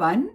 1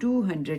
200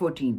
14,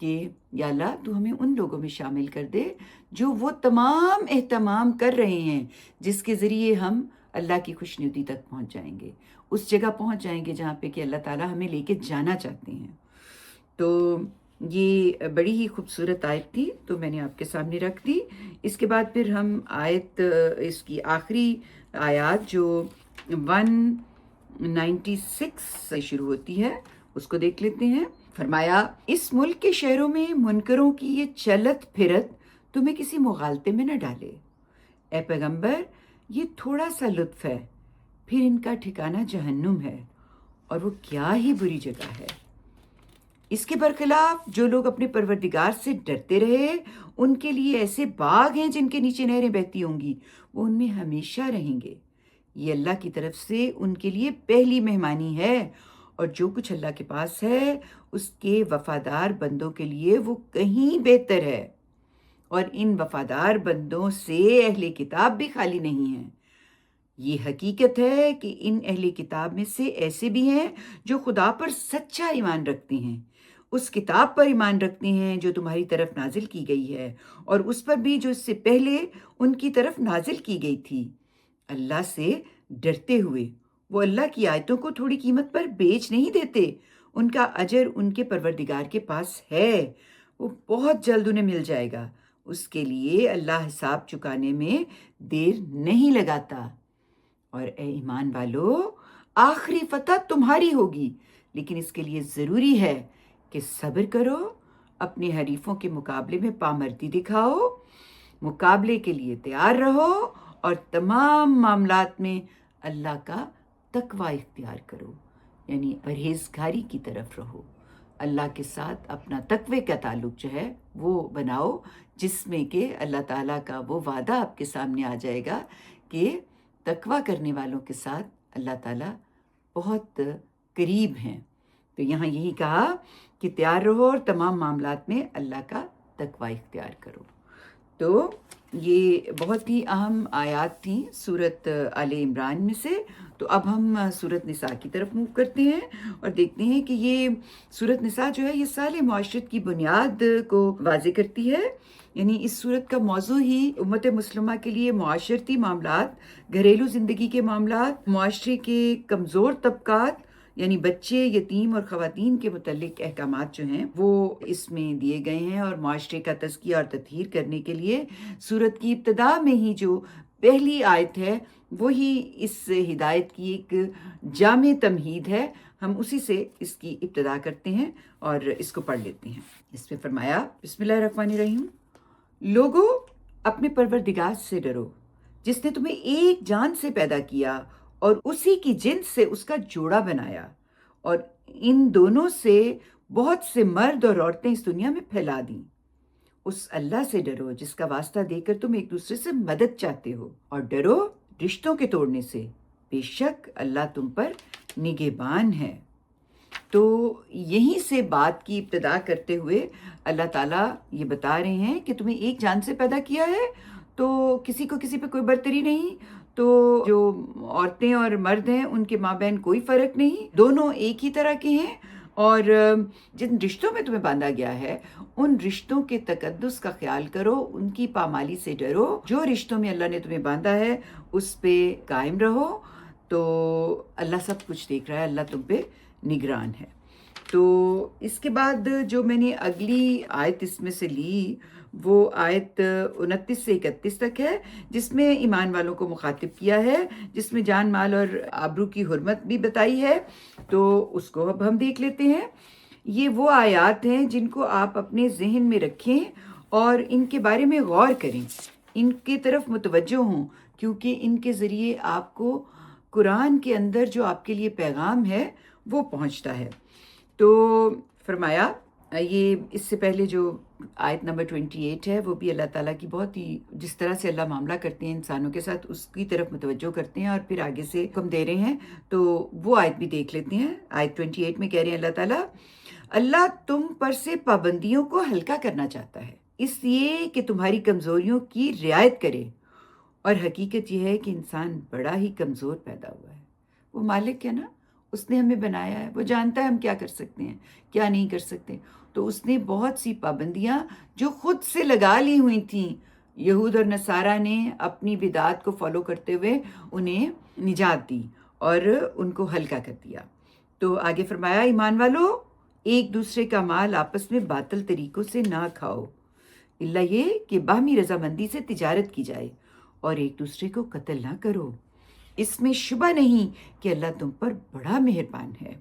کہ یا اللہ تو ہمیں ان لوگوں میں شامل کر دے جو وہ تمام اہتمام کر رہے ہیں جس کے ذریعے ہم اللہ کی خوشنودی تک پہنچ جائیں گے، اس جگہ پہنچ جائیں گے جہاں پہ کہ اللہ تعالیٰ ہمیں لے کے جانا چاہتے ہیں۔ تو یہ بڑی ہی خوبصورت آیت تھی، تو میں نے آپ کے سامنے رکھ دی۔ اس کے بعد پھر ہم آیت، اس کی آخری آیات جو 196 سے شروع ہوتی ہے اس کو دیکھ لیتے ہیں۔ فرمایا، اس ملک کے شہروں میں منکروں کی یہ چلت پھرت تمہیں کسی مغالطے میں نہ ڈالے۔ اے پیغمبر، یہ تھوڑا سا لطف ہے، پھر ان کا ٹھکانہ جہنم ہے اور وہ کیا ہی بری جگہ ہے۔ اس کے برخلاف جو لوگ اپنے پروردگار سے ڈرتے رہے ان کے لیے ایسے باغ ہیں جن کے نیچے نہریں بہتی ہوں گی، وہ ان میں ہمیشہ رہیں گے۔ یہ اللہ کی طرف سے ان کے لیے پہلی مہمانی ہے، اور جو کچھ اللہ کے پاس ہے اس کے وفادار بندوں کے لیے وہ کہیں بہتر ہے، اور ان وفادار بندوں سے اہل کتاب بھی خالی نہیں ہیں۔ یہ حقیقت ہے کہ ان اہل کتاب میں سے ایسے بھی ہیں جو خدا پر سچا ایمان رکھتے ہیں، اس کتاب پر ایمان رکھتے ہیں جو تمہاری طرف نازل کی گئی ہے، اور اس پر بھی جو اس سے پہلے ان کی طرف نازل کی گئی تھی، اللہ سے ڈرتے ہوئے۔ وہ اللہ کی آیتوں کو تھوڑی قیمت پر بیچ نہیں دیتے، ان کا اجر ان کے پروردگار کے پاس ہے، وہ بہت جلد انہیں مل جائے گا۔ اس کے لیے اللہ حساب چکانے میں دیر نہیں لگاتا۔ اور اے ایمان والو، آخری فتح تمہاری ہوگی، لیکن اس کے لیے ضروری ہے کہ صبر کرو، اپنے حریفوں کے مقابلے میں پامردی دکھاؤ، مقابلے کے لیے تیار رہو، اور تمام معاملات میں اللہ کا تقوی اختیار کرو، یعنی پرہیزگاری کی طرف رہو۔ اللہ کے ساتھ اپنا تقوی کا تعلق جو ہے وہ بناؤ، جس میں کہ اللہ تعالیٰ کا وہ وعدہ آپ کے سامنے آ جائے گا کہ تقوی کرنے والوں کے ساتھ اللہ تعالیٰ بہت قریب ہیں۔ تو یہاں یہی کہا کہ تیار رہو اور تمام معاملات میں اللہ کا تقوی اختیار کرو۔ تو یہ بہت ہی اہم آیات تھیں سورت آل عمران میں سے۔ تو اب ہم سورت نساء کی طرف موو کرتے ہیں اور دیکھتے ہیں کہ یہ سورت نساء جو ہے یہ صالح معاشرت کی بنیاد کو واضح کرتی ہے، یعنی اس سورت کا موضوع ہی امت مسلمہ کے لیے معاشرتی معاملات، گھریلو زندگی کے معاملات، معاشرے کے کمزور طبقات یعنی بچے، یتیم اور خواتین کے متعلق احکامات جو ہیں وہ اس میں دیے گئے ہیں، اور معاشرے کا تزکیہ اور تطہیر کرنے کے لیے سورت کی ابتدا میں ہی جو پہلی آیت ہے وہی اس ہدایت کی ایک جامع تمہید ہے۔ ہم اسی سے اس کی ابتدا کرتے ہیں اور اس کو پڑھ لیتے ہیں۔ اس میں فرمایا، بسم اللہ الرحمن الرحیم، لوگو اپنے پروردگار سے ڈرو جس نے تمہیں ایک جان سے پیدا کیا اور اسی کی جنس سے اس کا جوڑا بنایا، اور ان دونوں سے بہت سے مرد اور عورتیں اس دنیا میں پھیلا دیں۔ اس اللہ سے ڈرو جس کا واسطہ دے کر تم ایک دوسرے سے مدد چاہتے ہو، اور ڈرو رشتوں کے توڑنے سے، بے شک اللہ تم پر نگہبان ہے۔ تو یہیں سے بات کی ابتدا کرتے ہوئے اللہ تعالیٰ یہ بتا رہے ہیں کہ تمہیں ایک جان سے پیدا کیا ہے، تو کسی کو کسی پہ کوئی برتری نہیں، تو جو عورتیں اور مرد ہیں ان کے مابین کوئی فرق نہیں، دونوں ایک ہی طرح کے ہیں، اور جن رشتوں میں تمہیں باندھا گیا ہے ان رشتوں کے تقدس کا خیال کرو، ان کی پامالی سے ڈرو، جو رشتوں میں اللہ نے تمہیں باندھا ہے اس پہ قائم رہو، تو اللہ سب کچھ دیکھ رہا ہے، اللہ تم پہ نگران ہے۔ تو اس کے بعد جو میں نے اگلی آیت اس میں سے لی وہ آیت 29 سے 31 تک ہے، جس میں ایمان والوں کو مخاطب کیا ہے، جس میں جان مال اور آبرو کی حرمت بھی بتائی ہے۔ تو اس کو اب ہم دیکھ لیتے ہیں۔ یہ وہ آیات ہیں جن کو آپ اپنے ذہن میں رکھیں اور ان کے بارے میں غور کریں، ان کی طرف متوجہ ہوں، کیونکہ ان کے ذریعے آپ کو قرآن کے اندر جو آپ کے لیے پیغام ہے وہ پہنچتا ہے۔ تو فرمایا، یہ اس سے پہلے جو آیت نمبر 28 ہے وہ بھی اللہ تعالیٰ کی بہت ہی، جس طرح سے اللہ معاملہ کرتے ہیں انسانوں کے ساتھ اس کی طرف متوجہ کرتے ہیں، اور پھر آگے سے حکم دے رہے ہیں، تو وہ آیت بھی دیکھ لیتے ہیں۔ آیت 28 میں کہہ رہے ہیں اللہ تعالیٰ، اللہ تم پر سے پابندیوں کو ہلکا کرنا چاہتا ہے اس لیے کہ تمہاری کمزوریوں کی رعایت کرے، اور حقیقت یہ ہے کہ انسان بڑا ہی کمزور پیدا ہوا ہے۔ وہ مالک ہے نا، اس نے ہمیں بنایا ہے، وہ جانتا ہے ہم کیا کر سکتے ہیں کیا نہیں کر سکتے. تو اس نے بہت سی پابندیاں جو خود سے لگا لی ہوئی تھیں، یہود اور نصارہ نے اپنی بدعات کو فالو کرتے ہوئے انہیں نجات دی اور ان کو ہلکا کر دیا. تو آگے فرمایا، ایمان والو ایک دوسرے کا مال آپس میں باطل طریقوں سے نہ کھاؤ، الا یہ کہ باہمی رضامندی سے تجارت کی جائے، اور ایک دوسرے کو قتل نہ کرو، اس میں شبہ نہیں کہ اللہ تم پر بڑا مہربان ہے.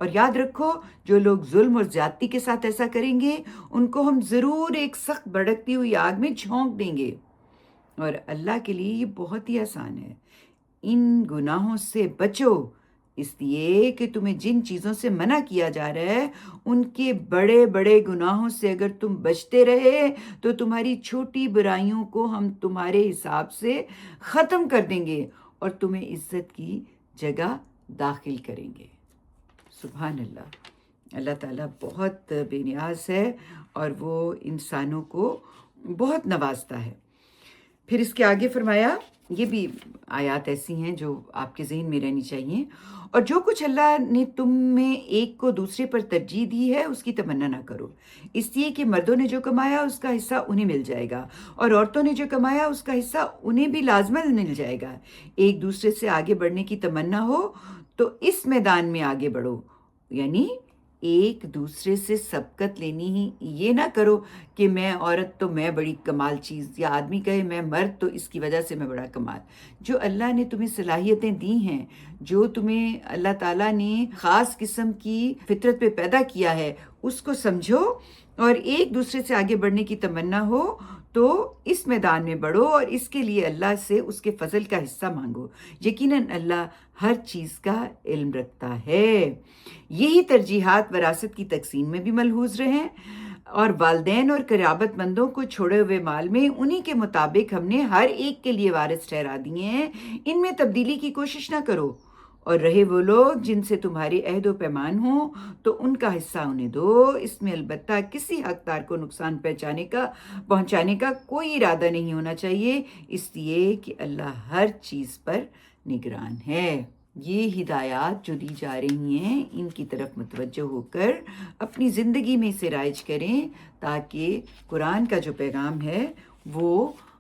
اور یاد رکھو، جو لوگ ظلم اور زیادتی کے ساتھ ایسا کریں گے ان کو ہم ضرور ایک سخت بھڑکتی ہوئی آگ میں جھونک دیں گے، اور اللہ کے لیے یہ بہت ہی آسان ہے. ان گناہوں سے بچو، اس لیے کہ تمہیں جن چیزوں سے منع کیا جا رہا ہے ان کے بڑے بڑے گناہوں سے اگر تم بچتے رہے تو تمہاری چھوٹی برائیوں کو ہم تمہارے حساب سے ختم کر دیں گے اور تمہیں عزت کی جگہ داخل کریں گے. سبحان اللہ. اللہ تعالیٰ بہت بے نیاز ہے اور وہ انسانوں کو بہت نوازتا ہے. پھر اس کے آگے فرمایا، یہ بھی آیات ایسی ہیں جو آپ کے ذہن میں رہنی چاہیے، اور جو کچھ اللہ نے تم میں ایک کو دوسرے پر ترجیح دی ہے اس کی تمنا نہ کرو، اس لیے کہ مردوں نے جو کمایا اس کا حصہ انہیں مل جائے گا اور عورتوں نے جو کمایا اس کا حصہ انہیں بھی لازماً مل جائے گا. ایک دوسرے سے آگے بڑھنے کی تمنا ہو تو اس میدان میں آگے بڑھو، یعنی ایک دوسرے سے سبقت لینی ہی یہ نہ کرو کہ میں عورت تو میں بڑی کمال چیز، یا آدمی کہے میں مرد تو اس کی وجہ سے میں بڑا کمال. جو اللہ نے تمہیں صلاحیتیں دی ہیں، جو تمہیں اللہ تعالیٰ نے خاص قسم کی فطرت پہ پیدا کیا ہے، اس کو سمجھو، اور ایک دوسرے سے آگے بڑھنے کی تمنا ہو تو اس میدان میں بڑھو اور اس کے لیے اللہ سے اس کے فضل کا حصہ مانگو. یقیناً اللہ ہر چیز کا علم رکھتا ہے. یہی ترجیحات وراثت کی تقسیم میں بھی ملحوظ رہیں، اور والدین اور قرابت مندوں کو چھوڑے ہوئے مال میں انہی کے مطابق ہم نے ہر ایک کے لیے وارث ٹھہرا دیے ہیں. ان میں تبدیلی کی کوشش نہ کرو، اور رہے وہ لوگ جن سے تمہارے عہد و پیمان ہوں تو ان کا حصہ انہیں دو. اس میں البتہ کسی حقدار کو نقصان پہنچانے کا کوئی ارادہ نہیں ہونا چاہیے، اس لیے کہ اللہ ہر چیز پر نگران ہے. یہ ہدایات جو دی جا رہی ہیں ان کی طرف متوجہ ہو کر اپنی زندگی میں اسے رائج کریں، تاکہ قرآن کا جو پیغام ہے وہ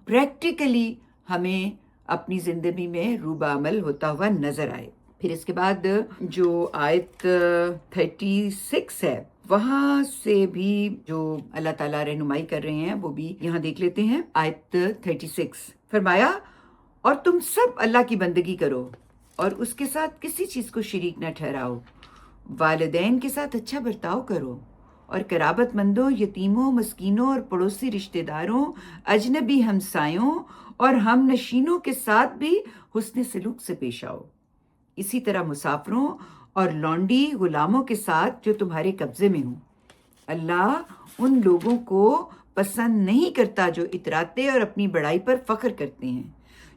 پریکٹیکلی ہمیں اپنی زندگی میں روبہ عمل ہوتا ہوا نظر آئے. پھر اس کے بعد جو آیت 36 ہے وہاں سے بھی جو اللہ تعالیٰ رہنمائی کر رہے ہیں وہ بھی یہاں دیکھ لیتے ہیں. آیت 36 فرمایا، اور تم سب اللہ کی بندگی کرو اور اس کے ساتھ کسی چیز کو شریک نہ ٹھہراؤ، والدین کے ساتھ اچھا برتاؤ کرو، اور قرابت مندوں، یتیموں، مسکینوں اور پڑوسی رشتہ داروں، اجنبی ہمسایوں اور ہم نشینوں کے ساتھ بھی حسن سلوک سے پیش آؤ. اسی طرح مسافروں اور لونڈی غلاموں کے ساتھ جو تمہارے قبضے میں ہوں. اللہ ان لوگوں کو پسند نہیں کرتا جو اتراتے اور اپنی بڑائی پر فخر کرتے ہیں،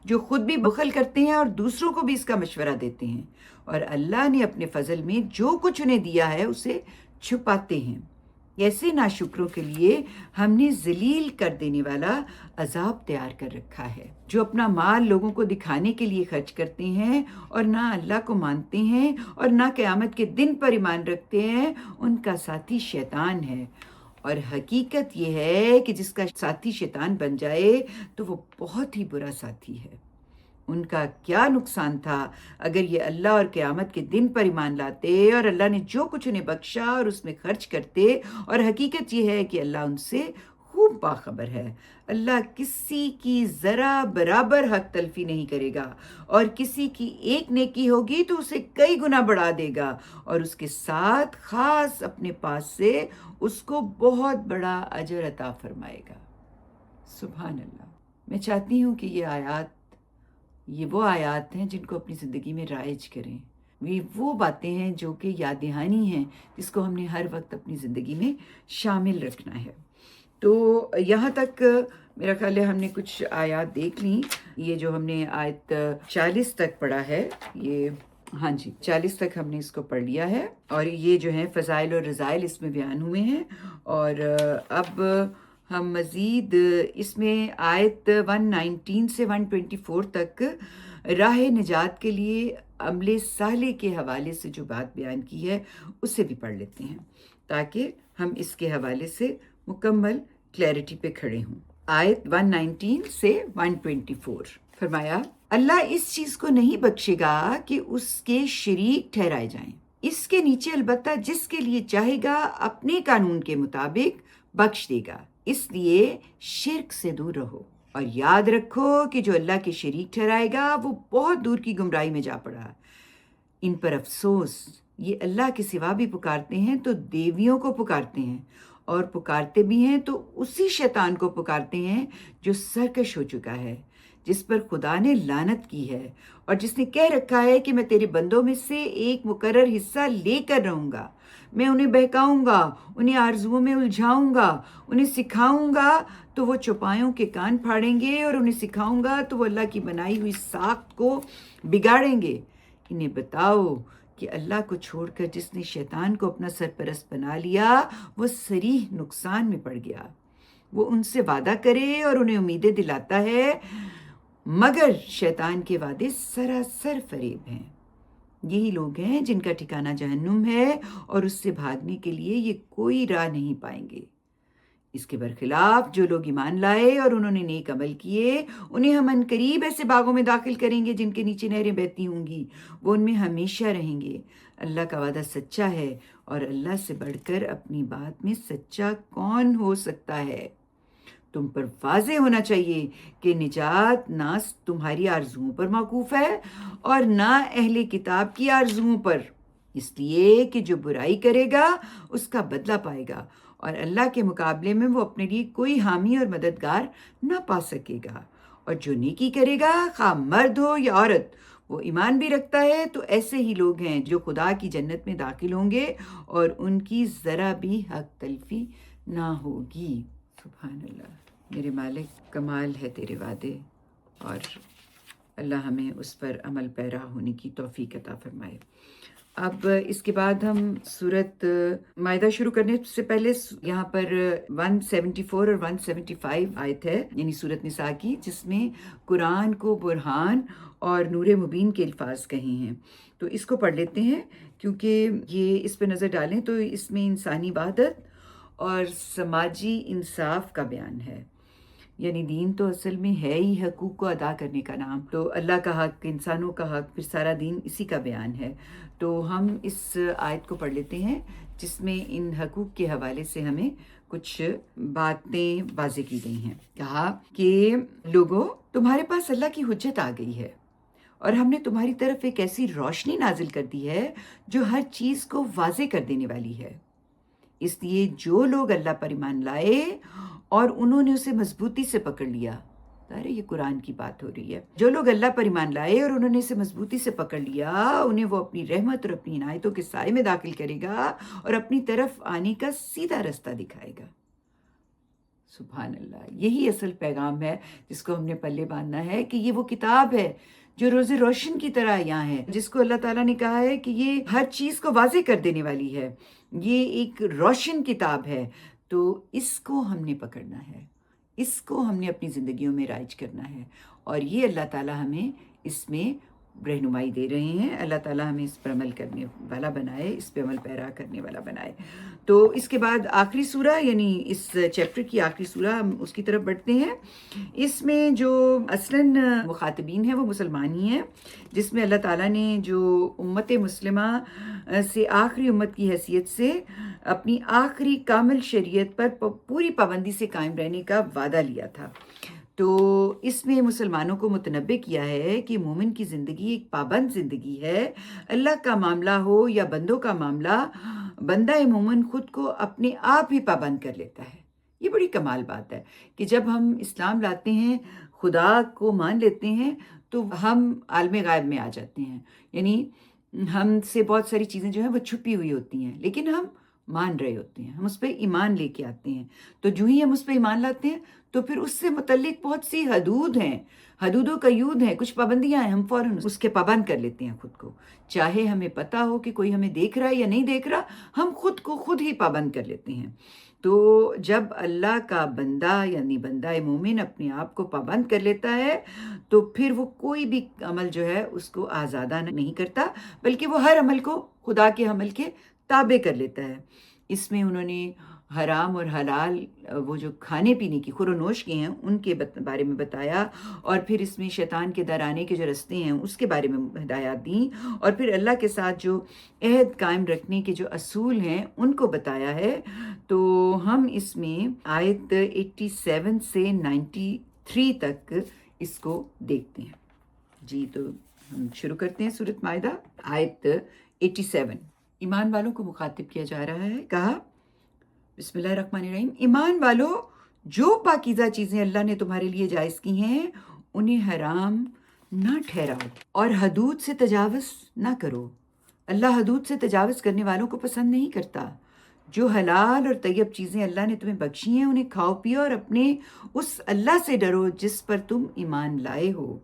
جو خود بھی بخل کرتے ہیں اور دوسروں کو بھی اس کا مشورہ دیتے ہیں، اور اللہ نے اپنے فضل میں جو کچھ انہیں دیا ہے اسے چھپاتے ہیں. ایسے ناشکروں کے لیے ہم نے ذلیل کر دینے والا عذاب تیار کر رکھا ہے، جو اپنا مال لوگوں کو دکھانے کے لیے خرچ کرتے ہیں اور نہ اللہ کو مانتے ہیں اور نہ قیامت کے دن پر ایمان رکھتے ہیں. ان کا ساتھی شیطان ہے، اور حقیقت یہ ہے کہ جس کا ساتھی شیطان بن جائے تو وہ بہت ہی برا ساتھی ہے. ان کا کیا نقصان تھا اگر یہ اللہ اور قیامت کے دن پر ایمان لاتے اور اللہ نے جو کچھ انہیں بخشا اور اس میں خرچ کرتے. اور حقیقت یہ ہے کہ اللہ ان سے خوب باخبر ہے. اللہ کسی کی ذرا برابر حق تلفی نہیں کرے گا، اور کسی کی ایک نیکی ہوگی تو اسے کئی گنا بڑھا دے گا، اور اس کے ساتھ خاص اپنے پاس سے اس کو بہت بڑا اجر عطا فرمائے گا. سبحان اللہ. میں چاہتی ہوں کہ یہ وہ آیات ہیں جن کو اپنی زندگی میں رائج کریں. یہ وہ باتیں ہیں جو کہ یاد دہانی ہیں جس کو ہم نے ہر وقت اپنی زندگی میں شامل رکھنا ہے. تو یہاں تک میرا خیال ہے ہم نے کچھ آیات دیکھ لیں. یہ جو ہم نے آیت 40 تک پڑھا ہے، یہ 40 تک ہم نے اس کو پڑھ لیا ہے، اور یہ جو ہیں فضائل اور رذائل اس میں بیان ہوئے ہیں. اور اب ہم مزید اس میں آیت 119 سے 124 تک راہ نجات کے لیے عمل صالح کے حوالے سے جو بات بیان کی ہے اسے بھی پڑھ لیتے ہیں تاکہ ہم اس کے حوالے سے مکمل کلیئرٹی پہ کھڑے ہوں۔ آیت 119 سے 124 فرمایا، اللہ اس چیز کو نہیں بخشے گا کہ اس کے شریک ٹھہرائے جائیں، اس کے نیچے البتہ جس کے لیے چاہے گا اپنے قانون کے مطابق بخش دے گا، اس لیے شرک سے دور رہو اور یاد رکھو کہ جو اللہ کے شریک ٹھہرائے گا وہ بہت دور کی گمراہی میں جا پڑا۔ ان پر افسوس، یہ اللہ کے سوا بھی پکارتے ہیں تو دیویوں کو پکارتے ہیں، اور پکارتے بھی ہیں تو اسی شیطان کو پکارتے ہیں جو سرکش ہو چکا ہے، جس پر خدا نے لعنت کی ہے اور جس نے کہہ رکھا ہے کہ میں تیرے بندوں میں سے ایک مقرر حصہ لے کر رہوں گا، میں انہیں بہکاؤں گا، انہیں آرزوؤں میں الجھاؤں گا، انہیں سکھاؤں گا تو وہ چوپایوں کے کان پھاڑیں گے، اور انہیں سکھاؤں گا تو وہ اللہ کی بنائی ہوئی ساخت کو بگاڑیں گے۔ انہیں بتاؤ کہ اللہ کو چھوڑ کر جس نے شیطان کو اپنا سرپرست بنا لیا وہ صریح نقصان میں پڑ گیا۔ وہ ان سے وعدہ کرے اور انہیں امیدیں دلاتا ہے، مگر شیطان کے وعدے سراسر فریب ہیں۔ یہی لوگ ہیں جن کا ٹھکانہ جہنم ہے، اور اس سے بھاگنے کے لیے یہ کوئی راہ نہیں پائیں گے۔ اس کے برخلاف جو لوگ ایمان لائے اور انہوں نے نیک عمل کیے، انہیں ہم عنقریب ایسے باغوں میں داخل کریں گے جن کے نیچے نہریں بہتی ہوں گی، وہ ان میں ہمیشہ رہیں گے۔ اللہ کا وعدہ سچا ہے، اور اللہ سے بڑھ کر اپنی بات میں سچا کون ہو سکتا ہے؟ تم پر واضح ہونا چاہیے کہ نجات نہ تمہاری آرزوؤں پر موقوف ہے اور نہ اہل کتاب کی آرزوؤں پر، اس لیے کہ جو برائی کرے گا اس کا بدلہ پائے گا، اور اللہ کے مقابلے میں وہ اپنے لیے کوئی حامی اور مددگار نہ پا سکے گا۔ اور جو نیکی کرے گا، خواہ مرد ہو یا عورت، وہ ایمان بھی رکھتا ہے، تو ایسے ہی لوگ ہیں جو خدا کی جنت میں داخل ہوں گے اور ان کی ذرا بھی حق تلفی نہ ہوگی۔ سبحان اللہ، میرے مالک، کمال ہے تیرے وعدے، اور اللہ ہمیں اس پر عمل پیرا ہونے کی توفیق عطا فرمائے۔ اب اس کے بعد ہم سورت مائدہ شروع کرنے سے پہلے یہاں پر 174 اور 175 آیت ہے، یعنی سورت نساء کی، جس میں قرآن کو برہان اور نور مبین کے الفاظ کہے ہیں۔ تو اس کو پڑھ لیتے ہیں، کیونکہ یہ اس پہ نظر ڈالیں تو اس میں انسانی وحدت اور سماجی انصاف کا بیان ہے۔ یعنی دین تو اصل میں ہے ہی حقوق کو ادا کرنے کا نام، تو اللہ کا حق، انسانوں کا حق، پھر سارا دین اسی کا بیان ہے۔ تو ہم اس آیت کو پڑھ لیتے ہیں جس میں ان حقوق کے حوالے سے ہمیں کچھ باتیں واضح کی گئی ہیں۔ کہا کہ لوگوں، تمہارے پاس اللہ کی حجت آ گئی ہے، اور ہم نے تمہاری طرف ایک ایسی روشنی نازل کر دی ہے جو ہر چیز کو واضح کر دینے والی ہے۔ اس لیے جو لوگ اللہ پر ایمان لائے اور انہوں نے اسے مضبوطی سے پکڑ لیا، ارے یہ قرآن کی بات ہو رہی ہے، جو لوگ اللہ پر ایمان لائے اور انہوں نے اسے مضبوطی سے پکڑ لیا، انہیں وہ اپنی رحمت اور اپنی عنایتوں کے سائے میں داخل کرے گا اور اپنی طرف آنے کا سیدھا رستہ دکھائے گا۔ سبحان اللہ، یہی اصل پیغام ہے جس کو ہم نے پلے باندھنا ہے، کہ یہ وہ کتاب ہے جو روز روشن کی طرح یہاں ہے، جس کو اللہ تعالیٰ نے کہا ہے کہ یہ ہر چیز کو واضح کر دینے والی ہے، یہ ایک روشن کتاب ہے۔ تو اس کو ہم نے پکڑنا ہے، اس کو ہم نے اپنی زندگیوں میں رائج کرنا ہے، اور یہ اللہ تعالیٰ ہمیں اس میں رہنمائی دے رہے ہیں۔ اللہ تعالیٰ ہمیں اس پر عمل کرنے والا بنائے، اس پہ عمل پیرا کرنے والا بنائے۔ تو اس کے بعد آخری سورہ، یعنی اس چیپٹر کی آخری سورہ، ہم اس کی طرف بڑھتے ہیں۔ اس میں جو اصلاً مخاطبین ہیں وہ مسلمان ہی ہیں، جس میں اللہ تعالیٰ نے جو امت مسلمہ سے آخری امت کی حیثیت سے اپنی آخری کامل شریعت پر پوری پابندی سے قائم رہنے کا وعدہ لیا تھا۔ تو اس میں مسلمانوں کو متنبہ کیا ہے کہ مومن کی زندگی ایک پابند زندگی ہے۔ اللہ کا معاملہ ہو یا بندوں کا معاملہ، بندہ مومن خود کو اپنے آپ ہی پابند کر لیتا ہے۔ یہ بڑی کمال بات ہے کہ جب ہم اسلام لاتے ہیں، خدا کو مان لیتے ہیں، تو ہم عالم غائب میں آ جاتے ہیں، یعنی ہم سے بہت ساری چیزیں جو ہیں وہ چھپی ہوئی ہوتی ہیں، لیکن ہم مان رہے ہوتے ہیں، ہم اس پہ ایمان لے کے آتے ہیں. تو جو ہی ہم اس پہ ایمان لاتے ہیں تو پھر اس سے متعلق بہت سی حدود ہیں، حدود و قیود ہیں، کچھ پابندیاں ہیں، ہم فوراً اس کے پابند کر لیتے ہیں خود کو. چاہے ہمیں پتہ ہو کہ کوئی ہمیں دیکھ رہا ہے یا نہیں دیکھ رہا، ہم خود کو خود ہی پابند کر لیتے ہیں. تو جب اللہ کا بندہ یعنی بندہ مومن اپنے آپ کو پابند کر لیتا ہے تو پھر وہ کوئی بھی عمل جو ہے اس کو آزادہ نہیں کرتا، بلکہ وہ ہر عمل کو خدا کے عمل کے تابع کر لیتا ہے. اس میں انہوں نے حرام اور حلال وہ جو کھانے پینے کی خور و نوش کے ہیں ان کے بارے میں بتایا، اور پھر اس میں شیطان کے در آنے کے جو رستے ہیں اس کے بارے میں ہدایات دیں، اور پھر اللہ کے ساتھ جو عہد قائم رکھنے کے جو اصول ہیں ان کو بتایا ہے. تو ہم اس میں آیت 87 سے 93 تک اس کو دیکھتے ہیں. جی تو ہم شروع کرتے ہیں سورۃ مائدہ آیت 87. ایمان والوں کو مخاطب کیا جا رہا ہے. کہا بسم اللہ الرحمن الرحیم، ایمان والو جو پاکیزہ چیزیں اللہ نے تمہارے لیے جائز کی ہیں انہیں حرام نہ ٹھہراؤ اور حدود سے تجاوز نہ کرو. اللہ حدود سے تجاوز کرنے والوں کو پسند نہیں کرتا. جو حلال اور طیب چیزیں اللہ نے تمہیں بخشی ہیں انہیں کھاؤ پیو اور اپنے اس اللہ سے ڈرو جس پر تم ایمان لائے ہو.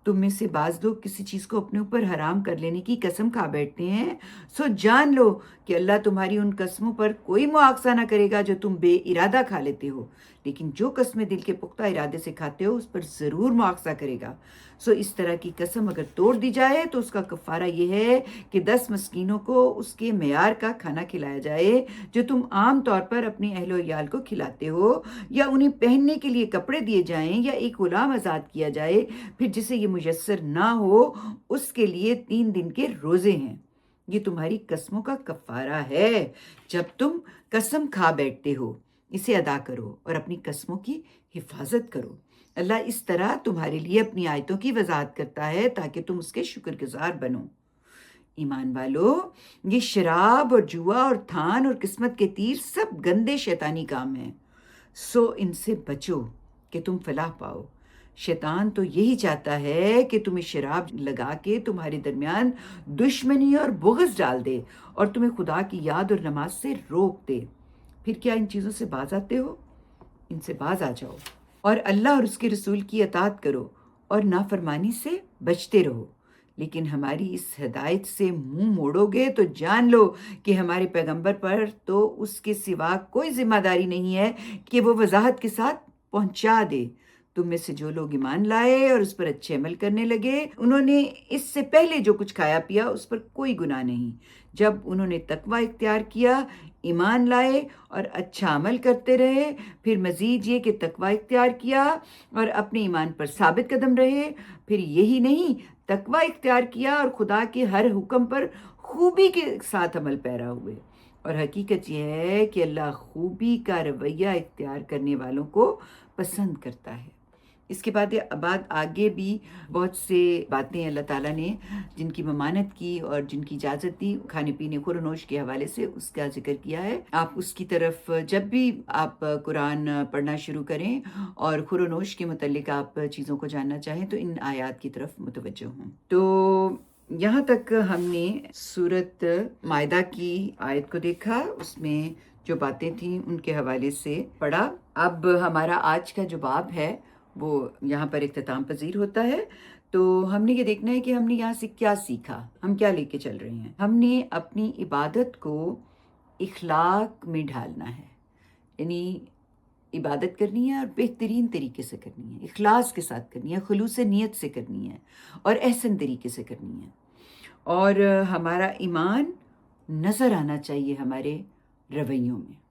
تم میں سے بعض لوگ کسی چیز کو اپنے اوپر حرام کر لینے کی قسم کھا بیٹھتے ہیں، سو جان لو کہ اللہ تمہاری ان قسموں پر کوئی مواخذہ نہ کرے گا جو تم بے ارادہ کھا لیتے ہو، لیکن جو قسمیں دل کے پختہ ارادے سے کھاتے ہو اس پر ضرور مواخذہ کرے گا. سو اس طرح کی قسم اگر توڑ دی جائے تو اس کا کفارہ یہ ہے کہ 10 مسکینوں کو اس کے معیار کا کھانا کھلایا جائے جو تم عام طور پر اپنے اہل و عیال کو کھلاتے ہو، یا انہیں پہننے کے لیے کپڑے دیے جائیں، یا ایک غلام آزاد کیا جائے. پھر جسے یہ میسر نہ ہو اس کے لیے 3 دن کے روزے ہیں. یہ تمہاری قسموں کا کفارہ ہے. جب تم قسم کھا بیٹھتے ہو اسے ادا کرو اور اپنی قسموں کی حفاظت کرو. اللہ اس طرح تمہارے لیے اپنی آیتوں کی وضاحت کرتا ہے تاکہ تم اس کے شکر گزار بنو. ایمان والو، یہ شراب اور جوا اور تھان اور قسمت کے تیر سب گندے شیطانی کام ہیں، سو ان سے بچو کہ تم فلاح پاؤ. شیطان تو یہی چاہتا ہے کہ تمہیں شراب لگا کے تمہارے درمیان دشمنی اور بغض ڈال دے اور تمہیں خدا کی یاد اور نماز سے روک دے. پھر کیا ان چیزوں سے باز آتے ہو؟ ان سے باز آ جاؤ اور اللہ اور اس کے رسول کی اطاعت کرو اور نافرمانی سے بچتے رہو. لیکن ہماری اس ہدایت سے منہ موڑو گے تو جان لو کہ ہمارے پیغمبر پر تو اس کے سوا کوئی ذمہ داری نہیں ہے کہ وہ وضاحت کے ساتھ پہنچا دے. تم میں سے جو لوگ ایمان لائے اور اس پر اچھے عمل کرنے لگے انہوں نے اس سے پہلے جو کچھ کھایا پیا اس پر کوئی گناہ نہیں. جب انہوں نے تقوی اختیار کیا، ایمان لائے اور اچھا عمل کرتے رہے، پھر مزید یہ کہ تقوی اختیار کیا اور اپنے ایمان پر ثابت قدم رہے، پھر یہی نہیں تقوی اختیار کیا اور خدا کے ہر حکم پر خوبی کے ساتھ عمل پیرا ہوئے. اور حقیقت یہ ہے کہ اللہ خوبی کا رویہ اختیار کرنے والوں کو پسند کرتا ہے. اس کے بعد آگے بھی بہت سے باتیں اللہ تعالیٰ نے جن کی ممانت کی اور جن کی اجازت دی کھانے پینے خور و نوش کے حوالے سے اس کا ذکر کیا ہے. آپ اس کی طرف جب بھی آپ قرآن پڑھنا شروع کریں اور خور و نوش کے متعلق آپ چیزوں کو جاننا چاہیں تو ان آیات کی طرف متوجہ ہوں. تو یہاں تک ہم نے سورۃ مائدہ کی آیت کو دیکھا، اس میں جو باتیں تھیں ان کے حوالے سے پڑھا. اب ہمارا آج کا جو باب ہے وہ یہاں پر اختتام پذیر ہوتا ہے. تو ہم نے یہ دیکھنا ہے کہ ہم نے یہاں سے کیا سیکھا، ہم کیا لے کے چل رہے ہیں. ہم نے اپنی عبادت کو اخلاق میں ڈھالنا ہے، یعنی عبادت کرنی ہے اور بہترین طریقے سے کرنی ہے، اخلاص کے ساتھ کرنی ہے، خلوص نیت سے کرنی ہے اور احسن طریقے سے کرنی ہے. اور ہمارا ایمان نظر آنا چاہیے ہمارے رویوں میں.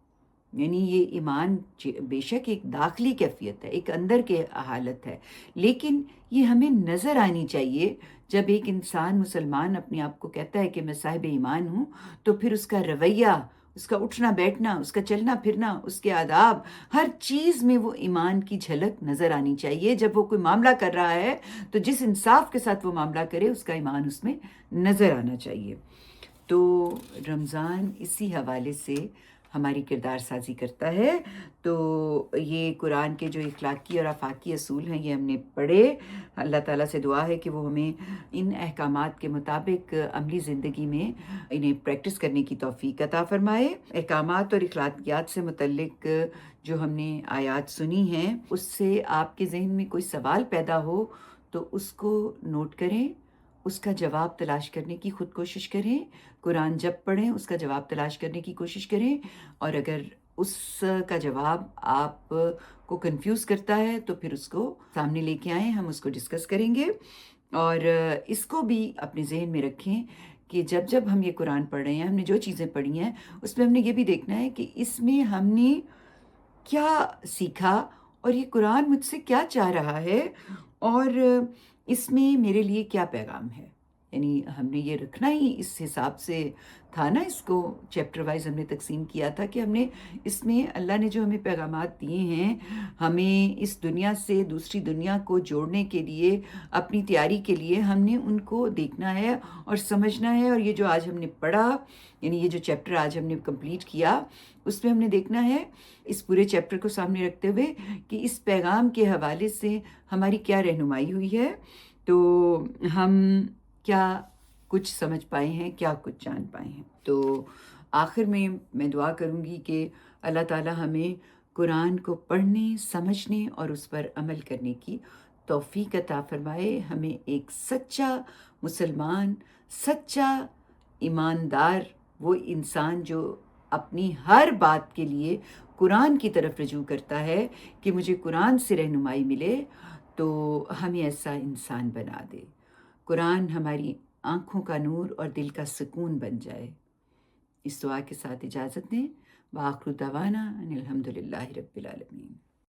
یعنی یہ ایمان بے شک ایک داخلی کیفیت ہے، ایک اندر کے حالت ہے، لیکن یہ ہمیں نظر آنی چاہیے. جب ایک انسان مسلمان اپنے آپ کو کہتا ہے کہ میں صاحب ایمان ہوں تو پھر اس کا رویہ، اس کا اٹھنا بیٹھنا، اس کا چلنا پھرنا، اس کے آداب، ہر چیز میں وہ ایمان کی جھلک نظر آنی چاہیے. جب وہ کوئی معاملہ کر رہا ہے تو جس انصاف کے ساتھ وہ معاملہ کرے اس کا ایمان اس میں نظر آنا چاہیے. تو رمضان اسی حوالے سے ہماری کردار سازی کرتا ہے۔ تو یہ قرآن کے جو اخلاقی اور آفاقی اصول ہیں یہ ہم نے پڑھے۔ اللہ تعالیٰ سے دعا ہے کہ وہ ہمیں ان احکامات کے مطابق عملی زندگی میں انہیں پریکٹس کرنے کی توفیق عطا فرمائے۔ احکامات اور اخلاقیات سے متعلق جو ہم نے آیات سنی ہیں اس سے آپ کے ذہن میں کوئی سوال پیدا ہو تو اس کو نوٹ کریں، اس کا جواب تلاش کرنے کی خود کوشش کریں۔ قرآن جب پڑھیں اس کا جواب تلاش کرنے کی کوشش کریں، اور اگر اس کا جواب آپ کو کنفیوز کرتا ہے تو پھر اس کو سامنے لے کے آئیں، ہم اس کو ڈسکس کریں گے۔ اور اس کو بھی اپنے ذہن میں رکھیں کہ جب جب ہم یہ قرآن پڑھ رہے ہیں، ہم نے جو چیزیں پڑھی ہیں اس میں ہم نے یہ بھی دیکھنا ہے کہ اس میں ہم نے کیا سیکھا اور یہ قرآن مجھ سے کیا چاہ رہا ہے، اور اس میں میرے لیے کیا پیغام ہے۔ یعنی ہم نے یہ رکھنا ہی اس حساب سے تھا نا، اس کو چیپٹر وائز ہم نے تقسیم کیا تھا کہ ہم نے اس میں اللہ نے جو ہمیں پیغامات دیے ہیں، ہمیں اس دنیا سے دوسری دنیا کو جوڑنے کے لیے، اپنی تیاری کے لیے ہم نے ان کو دیکھنا ہے اور سمجھنا ہے۔ اور یہ جو آج ہم نے پڑھا، یعنی یہ جو چیپٹر آج ہم نے کمپلیٹ کیا، اس میں ہم نے دیکھنا ہے اس پورے چیپٹر کو سامنے رکھتے ہوئے کہ اس پیغام کے حوالے سے ہماری کیا رہنمائی ہوئی ہے، تو ہم کیا کچھ سمجھ پائے ہیں، کیا کچھ جان پائے ہیں۔ تو آخر میں دعا کروں گی کہ اللہ تعالیٰ ہمیں قرآن کو پڑھنے، سمجھنے اور اس پر عمل کرنے کی توفیق عطا فرمائے، ہمیں ایک سچا مسلمان، سچا ایماندار، وہ انسان جو اپنی ہر بات کے لیے قرآن کی طرف رجوع کرتا ہے کہ مجھے قرآن سے رہنمائی ملے، تو ہمیں ایسا انسان بنا دے۔ قرآن ہماری آنکھوں کا نور اور دل کا سکون بن جائے۔ اس دعا کے ساتھ اجازت دیں۔ وآخر دعوانا ان الحمدللہ رب العالمین۔